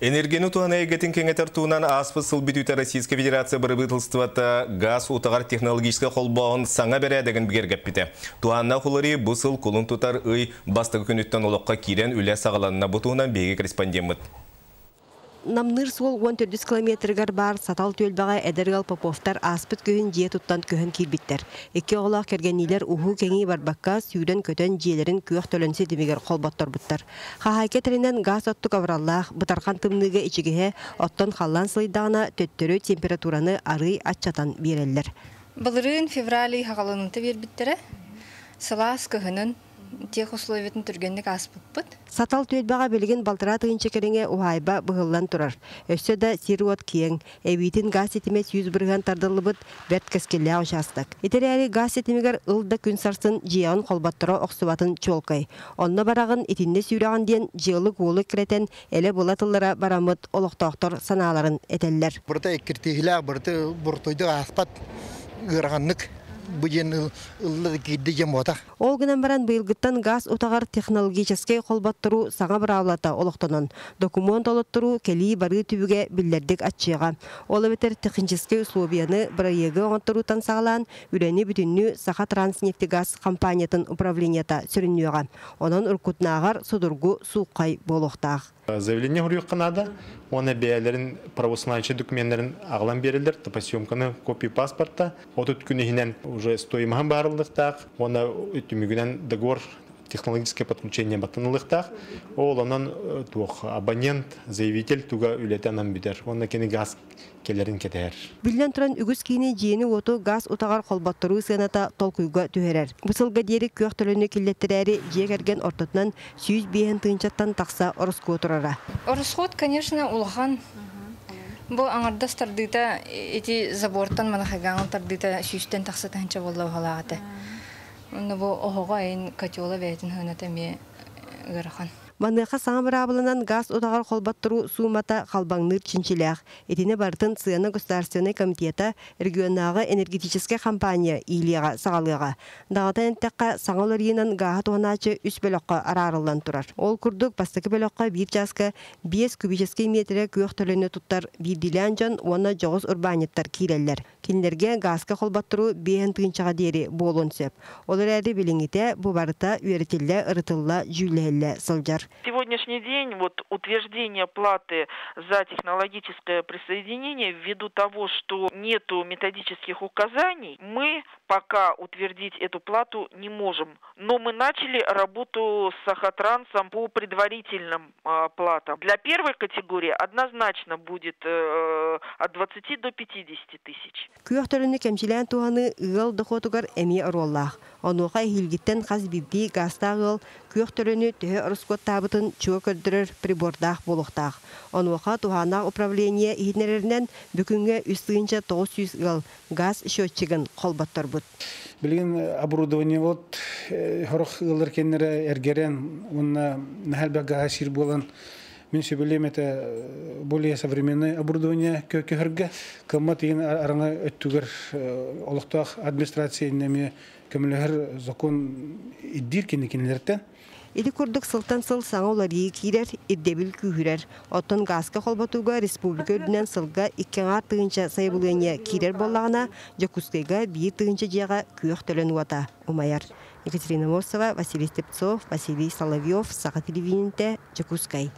Энергияны туана егетін кеңетер туынан аспы сылбетуті Российская Федерация барыбытылствата газ утағар технологическа қолбауын саңа бәрі әдігін бігергіп біті. Туанна құлыры бұсыл құлын тұтар ұй бастығы күніттен олыққа кирен үлі сағаланына бұтуынан бейгі корреспондент. Намныр сол 14 километргар бар сатал төлбаға әдергал поповтар аспыт көхін жие тұттан көхін кирбиттер. Эки оғылақ кергенилер уху кеңи барбаққа сүйден көтен жиелерін көк төлінсе демегер қолбаттар бұттар. Қағайке тілінен газ оттық авраллақ бұтарқан тымныға ичігіге оттан қаллан сылайдағына төттөрі температураны ары атчатан берелер. Былырын феврали хағалынынты бербіттері, сылас көхінің тех условиятын түргенлік аспыппыт. Сатал төлбаға белген балтыра тыгынчы кереңе ухайба бұғылан тұрар. Өсі да сируот кең, әвейтін газ етімес 100 бірген тардылы бұд бәрт кәскелі аушастық. Етерәрі газ етімегер ұлда күн сарсын жиян қолбаттыра оқсыбатын чолкай. Онна барағын етінне сүйраған ден жиылы қолы кіретен әлі болатылыра барамыд олықтақтыр саналарын етелер. Бұрта еккіртегілі, бұртойды аспат ғырғанлық. Ол гынан баран быйылгыттан газ утагар технологический қолбаттыру саңа быраулата олықтанын. Документ олыттыру кели бары түбіге білдердік атчыға. Ол бетер технический условияны бірайығы оңыттырутан сағалан үрені бүтінні Саха Транснефтегаз компаниятын управленията сүріннеға. Онын үркутнағар судургу суқай болуқтақ. Заявление ғырық қанада, оны бәлерін правосынайшы документтерін ағылан берілдір, топосъемканы копия паспорта, отут күнігінен уже стоимаған барылдықтақ, оны үттімігінен договор технологическое подключение батынылықтақ, ол онын абонент, заявитель туға үлетенен бідер. Оны кені газ келерін кетер. Білден тұран үгіз кейіне жиені оту газ утағар қолбаттыру сыйната толкуйға түйерер. Бұсылға дері көк төліні келеттірәрі жиек әрген ортытынан 100 бейін тыынчаттан тақса орысқы отырара. Орысқот, конечно, улған. Бұл аңырда стардыйта, эти забортан манахаган тардыйта 100-тен тақса тәнче болу халағаты. Оны бұл оғыға айын котела бәйтін хөнетеме ғырған. Манныға саңа бұрабылынан газ отағар қолбаттыру суымата қалбаңныр чинчилях. Етіне бартын Сыяны государственный комитета регионағы энергетическая компания илияға сағалыға. Дағата әнттәққа саңалар енін ғаға туғаначы үс бөліққа арарылдан тұрар. Ол күрдік бастықы бөліққа бір жасқа 5 кубический метрі көк төліні тұттар бір дилен жан, оны жоғыз урбанеттар кейлелер. Кенлерге газға қолбаттыру бейін тыынчаға дері болуын сөп. Олар әрі біліңіте бұл барыта үйретілі ұрытылла жүйлелі сылжар. Сегодняшний день утверждение платы за технологическое присоединение, ввиду того, что нету методических указаний, мы пока утвердить эту плату не можем. Но мы начали работу с Сахатрансом по предварительным платам. Для первой категории однозначно будет от 20 до 50 тысяч. Күйөктөрүнү кемчилен туаны ыл дохотугар эми ороллах. Онуға хилгиттен қаз бибди гастағыл күйөктөрүнү төһө орускот табытын чуа көрдүрөр прибордах болуқтақ. Онуға тухана управление ихнереринен бүкүнгө 3-900 ыл газ счетчигин қолбаттар бұд. Билген оборудование вот хорох ылар кеннере эргерен онна нахалба гасир болан. Мен сөйлем это более современное оборудование көкөргө кыммат ен араңа өттүгөр олуктак администрация неме көмөлөр закон иддир кенекенлерден. Иди курдук сылтан сыл саңолари кирер иддебил күһүрер. Оттон газка холбатуга республика үрдүнен сылга 2 тыгынча сайбылыне кирер боллагына Жакускайга 1 тыгынча жага күйөк төлөн уата. Умаяр. Екатерина Морсова, Василий Степцов, Василий Соловьев, Саха телевидениете, Жакускай.